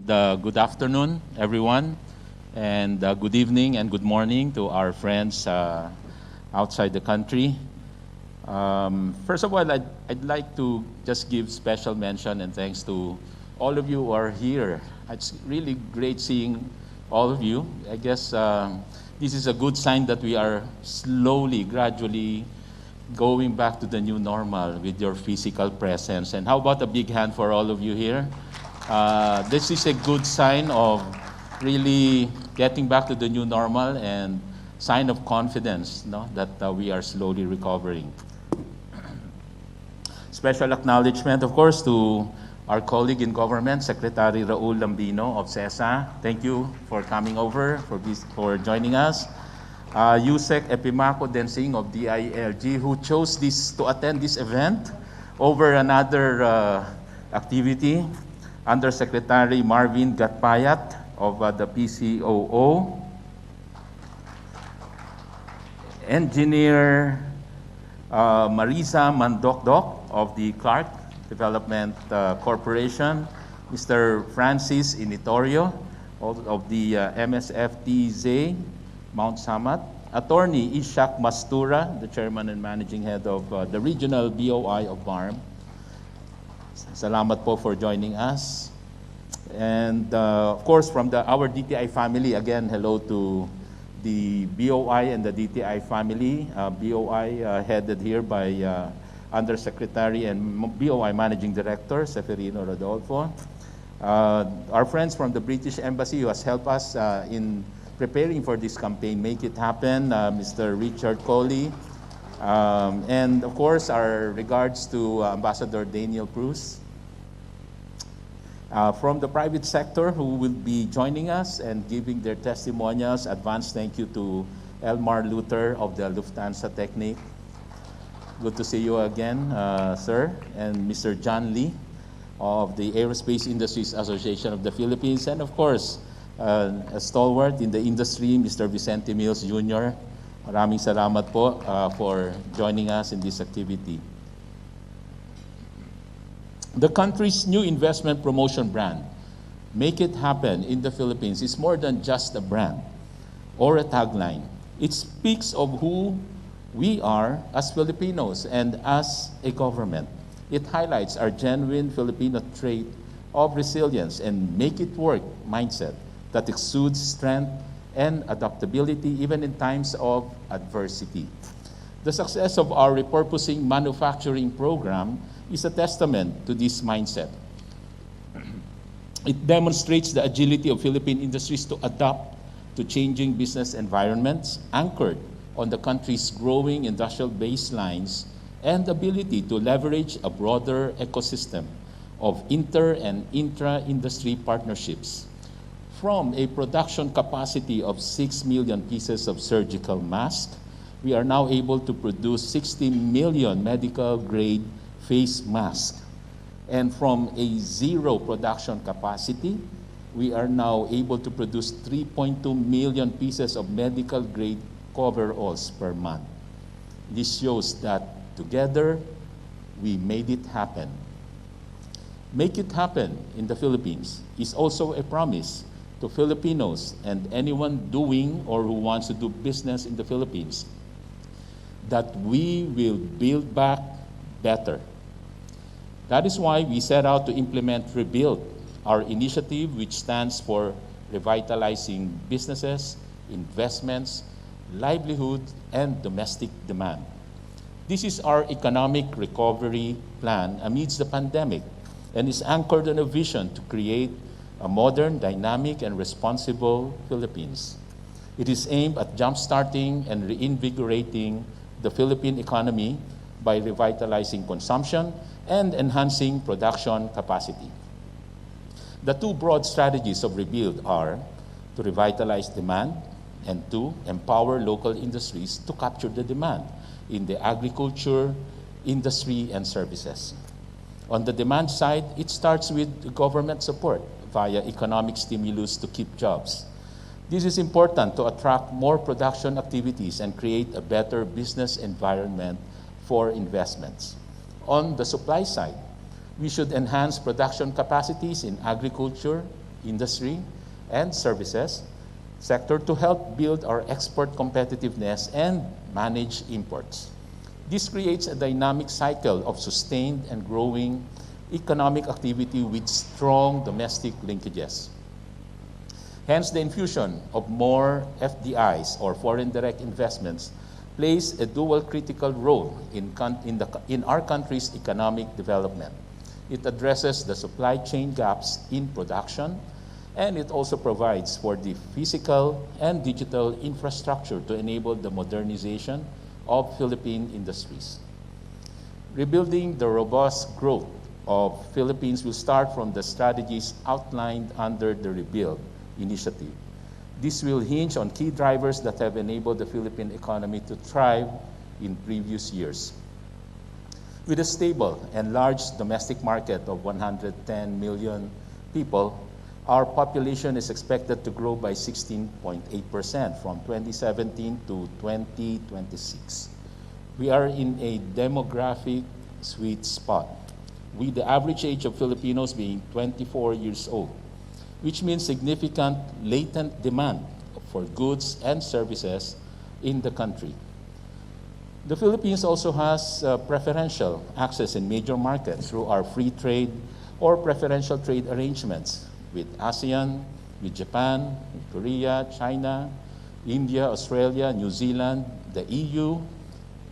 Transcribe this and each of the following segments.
good afternoon, everyone, and good evening and good morning to our friends outside the country. First of all, I'd like to just give special mention and thanks to all of you who are here. It's really great seeing all of you. I guess this is a good sign that we are slowly, gradually going back to the new normal with your physical presence. And how about a big hand for all of you here? This is a good sign of really getting back to the new normal and sign of confidence, no? That we are slowly recovering. Special acknowledgement, of course, to our colleague in government, Secretary Raul Lambino of CESA. Thank you for coming over, for joining us. Yusek Epimaco Densing of DILG, who chose to attend this event over another activity. Undersecretary Marvin Gatpayat of the PCOO. Engineer Marisa Mandokdok of the Clark Development Corporation. Mr. Francis Initorio of the MSFTZ Mount Samat. Attorney Ishak Mastura, the Chairman and Managing Head of the Regional BOI of BARM. Salamat po for joining us. And of course, from our DTI family, again, hello to the BOI and the DTI family. BOI headed here by Undersecretary and BOI Managing Director, Seferino Rodolfo. Our friends from the British Embassy who has helped us in preparing for this campaign, Make It Happen, Mr. Richard Coley. And of course, our regards to Ambassador Daniel Cruz. From the private sector who will be joining us and giving their testimonials, advance thank you to Elmar Luther of the Lufthansa Technik. Good to see you again, sir. And Mr. John Lee of the Aerospace Industries Association of the Philippines. And of course, a stalwart in the industry, Mr. Vicente Mills Jr. Maraming salamat po for joining us in this activity. The country's new investment promotion brand, Make It Happen in the Philippines, is more than just a brand or a tagline. It speaks of who we are as Filipinos and as a government. It highlights our genuine Filipino trait of resilience and make it work mindset that exudes strength and adaptability even in times of adversity. The success of our repurposing manufacturing program is a testament to this mindset. It demonstrates the agility of Philippine industries to adapt to changing business environments anchored on the country's growing industrial baselines and ability to leverage a broader ecosystem of inter and intra-industry partnerships. From a production capacity of 6 million pieces of surgical masks, we are now able to produce 60 million medical-grade face masks. And from a zero production capacity, we are now able to produce 3.2 million pieces of medical-grade coveralls per month. This shows that together, we made it happen. Make it happen in the Philippines is also a promise to Filipinos and anyone doing or who wants to do business in the Philippines that we will build back better. That is why we set out to implement Rebuild, our initiative which stands for revitalizing businesses, investments, livelihood, and domestic demand. This is our economic recovery plan amidst the pandemic and is anchored on a vision to create a modern, dynamic, and responsible Philippines. It is aimed at jump-starting and reinvigorating the Philippine economy by revitalizing consumption and enhancing production capacity. The two broad strategies of Rebuild are to revitalize demand and to empower local industries to capture the demand in the agriculture, industry, and services. On the demand side, it starts with government support via economic stimulus to keep jobs. This is important to attract more production activities and create a better business environment for investments. On the supply side, we should enhance production capacities in agriculture, industry and services sector to help build our export competitiveness and manage imports. This creates a dynamic cycle of sustained and growing economic activity with strong domestic linkages. Hence, the infusion of more FDIs, or foreign direct investments, plays a dual critical role in our country's economic development. It addresses the supply chain gaps in production, and it also provides for the physical and digital infrastructure to enable the modernization of Philippine industries. Rebuilding the robust growth of Philippines will start from the strategies outlined under the Rebuild initiative. This will hinge on key drivers that have enabled the Philippine economy to thrive in previous years. With a stable and large domestic market of 110 million people, our population is expected to grow by 16.8% from 2017 to 2026. We are in a demographic sweet spot, with the average age of Filipinos being 24 years old, which means significant latent demand for goods and services in the country. The Philippines also has preferential access in major markets through our free trade or preferential trade arrangements with ASEAN, with Japan, with Korea, China, India, Australia, New Zealand, the EU,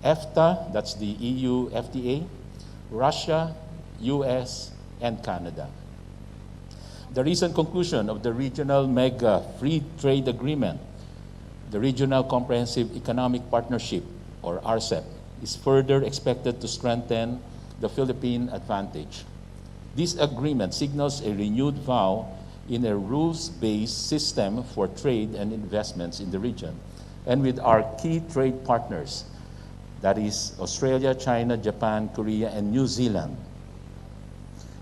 EFTA, that's the EU FTA, Russia, US, and Canada. The recent conclusion of the Regional Mega Free Trade Agreement, the Regional Comprehensive Economic Partnership, or RCEP, is further expected to strengthen the Philippine advantage. This agreement signals a renewed vow in a rules-based system for trade and investments in the region, and with our key trade partners, that is Australia, China, Japan, Korea, and New Zealand.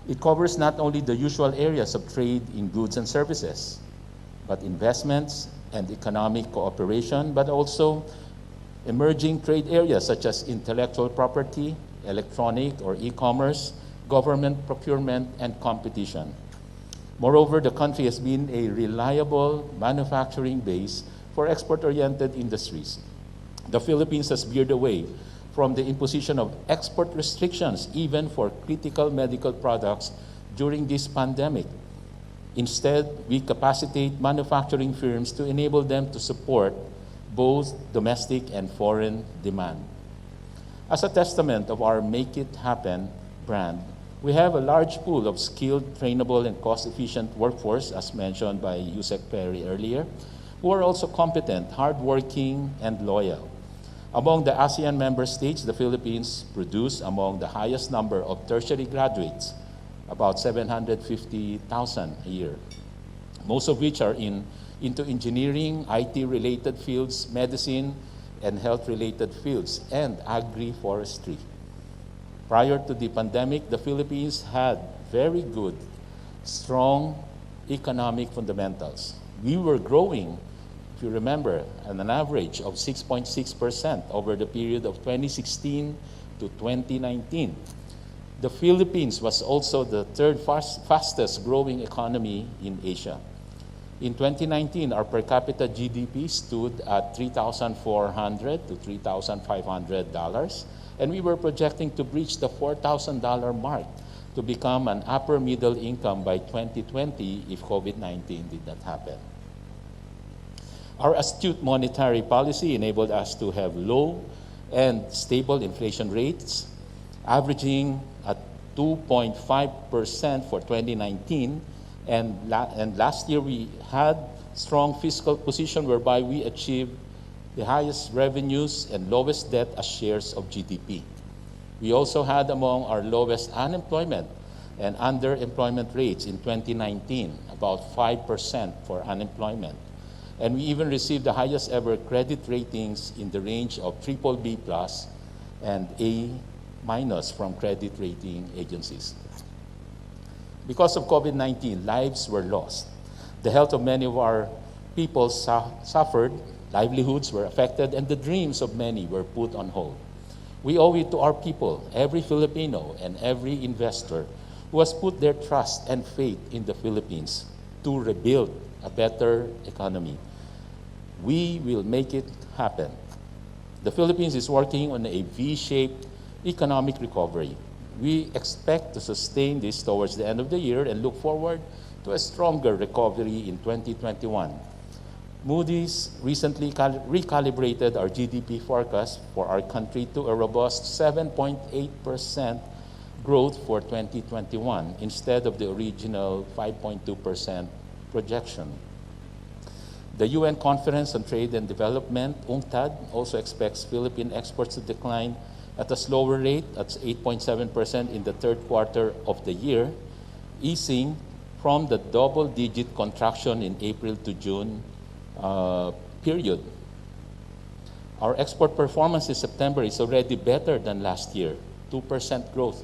It covers not only the usual areas of trade in goods and services, but investments and economic cooperation, but also emerging trade areas such as intellectual property, electronic or e-commerce, government procurement, and competition. Moreover, the country has been a reliable manufacturing base for export-oriented industries. The Philippines has veered away from the imposition of export restrictions, even for critical medical products during this pandemic. Instead, we capacitate manufacturing firms to enable them to support both domestic and foreign demand. As a testament of our Make It Happen brand, we have a large pool of skilled, trainable, and cost-efficient workforce, as mentioned by Yusek Perry earlier, who are also competent, hardworking, and loyal. Among the ASEAN member states, the Philippines produce among the highest number of tertiary graduates, about 750,000 a year, most of which are into engineering, IT-related fields, medicine, and health-related fields, and agri-forestry. Prior to the pandemic, the Philippines had very good, strong economic fundamentals. We were growing, if you remember, at an average of 6.6% over the period of 2016 to 2019. The Philippines was also the third fastest growing economy in Asia. In 2019, our per capita GDP stood at $3,400 to $3,500, and we were projecting to breach the $4,000 mark to become an upper middle income by 2020 if COVID-19 did not happen. Our astute monetary policy enabled us to have low and stable inflation rates, averaging at 2.5% for 2019, and last year we had strong fiscal position whereby we achieved the highest revenues and lowest debt as shares of GDP. We also had among our lowest unemployment and underemployment rates in 2019, about 5% for unemployment. And we even received the highest ever credit ratings in the range of BBB+ and A- from credit rating agencies. Because of COVID-19, lives were lost. The health of many of our people suffered, livelihoods were affected, and the dreams of many were put on hold. We owe it to our people, every Filipino and every investor who has put their trust and faith in the Philippines. to rebuild a better economy. We will make it happen. The Philippines is working on a V-shaped economic recovery. We expect to sustain this towards the end of the year and look forward to a stronger recovery in 2021. Moody's recently recalibrated our GDP forecast for our country to a robust 7.8% growth for 2021 instead of the original 5.2% projection. The UN Conference on Trade and Development, UNCTAD, also expects Philippine exports to decline at a slower rate, that's 8.7% in the third quarter of the year, easing from the double-digit contraction in April to June period. Our export performance in September is already better than last year, 2% growth,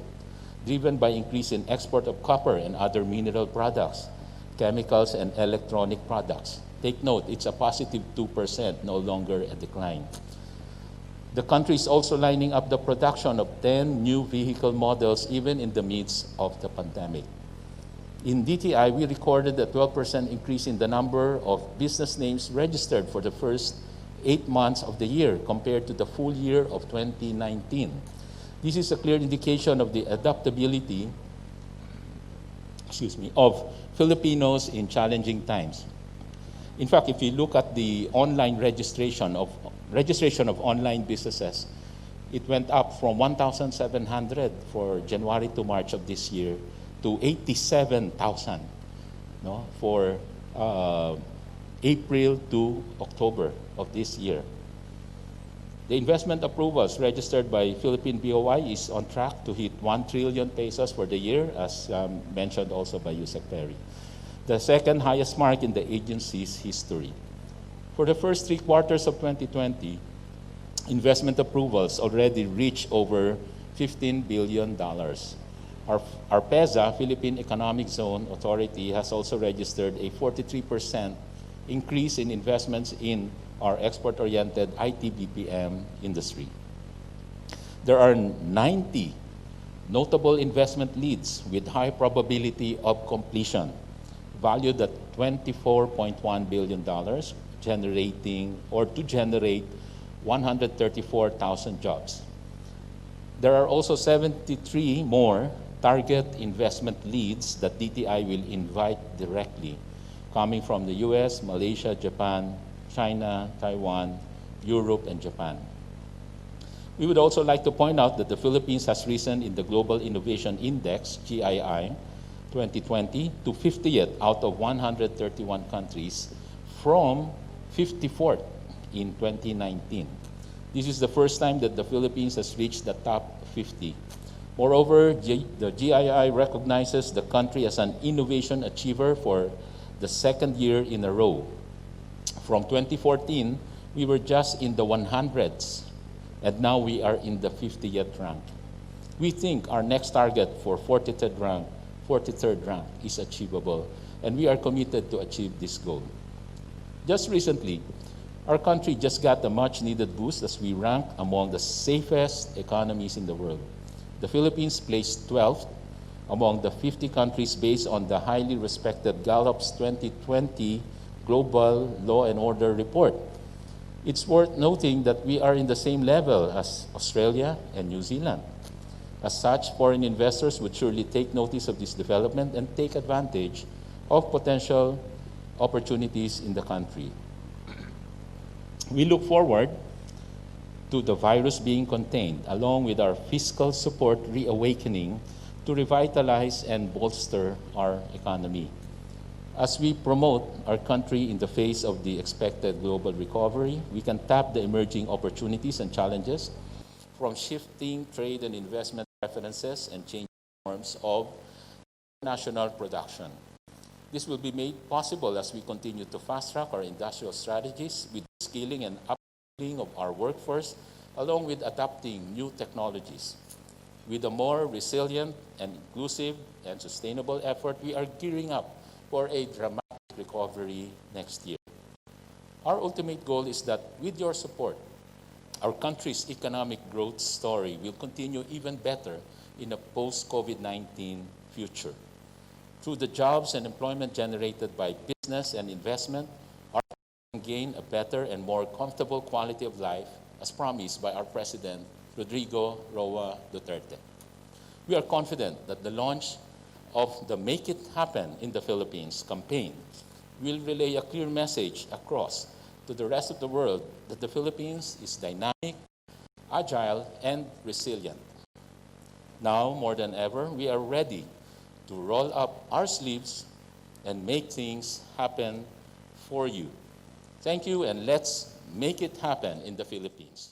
driven by increase in export of copper and other mineral products, chemicals, and electronic products. Take note, it's a positive 2%, no longer a decline. The country is also lining up the production of 10 new vehicle models even in the midst of the pandemic. In DTI, we recorded a 12% increase in the number of business names registered for the first 8 months of the year compared to the full year of 2019. This is a clear indication of the adaptability of Filipinos in challenging times. In fact, if you look at the online registration of online businesses, it went up from 1,700 for January to March of this year to 87,000 for April to October of this year. The investment approvals registered by Philippine BOI is on track to hit 1 trillion pesos for the year, as mentioned also by Yusek Perry, the second highest mark in the agency's history. For the first 3 quarters of 2020, investment approvals already reached over $15 billion. Our PEZA, Philippine Economic Zone Authority, has also registered a 43% increase in investments in our export-oriented IT-BPM industry. There are 90 notable investment leads with high probability of completion, valued at $24.1 billion, to generate 134,000 jobs. There are also 73 more target investment leads that DTI will invite directly, coming from the US, Malaysia, Japan, China, Taiwan, Europe, and Japan. We would also like to point out that the Philippines has risen in the Global Innovation Index, GII, 2020 to 50th out of 131 countries from 54th in 2019. This is the first time that the Philippines has reached the top 50. Moreover, the GII recognizes the country as an innovation achiever for the second year in a row. From 2014, we were just in the 100s, and now we are in the 50th rank. We think our next target for 43rd rank is achievable, and we are committed to achieve this goal. Just recently, our country just got a much-needed boost as we rank among the safest economies in the world. The Philippines placed 12th among the 50 countries based on the highly respected Gallup's 2020 Global Law and Order Report. It's worth noting that we are in the same level as Australia and New Zealand. As such, foreign investors would surely take notice of this development and take advantage of potential opportunities in the country. We look forward to the virus being contained, along with our fiscal support reawakening to revitalize and bolster our economy. As we promote our country in the face of the expected global recovery, we can tap the emerging opportunities and challenges from shifting trade and investment preferences and changing forms of national production. This will be made possible as we continue to fast-track our industrial strategies with skilling and upskilling of our workforce, along with adopting new technologies. With a more resilient and inclusive and sustainable effort, we are gearing up for a dramatic recovery next year. Our ultimate goal is that with your support, our country's economic growth story will continue even better in a post-COVID-19 future. Through the jobs and employment generated by business and investment, our country can gain a better and more comfortable quality of life, as promised by our President, Rodrigo Roa Duterte. We are confident that the launch of the Make It Happen in the Philippines campaign will relay a clear message across to the rest of the world that the Philippines is dynamic, agile, and resilient. Now, more than ever, we are ready to roll up our sleeves and make things happen for you. Thank you, and let's make it happen in the Philippines.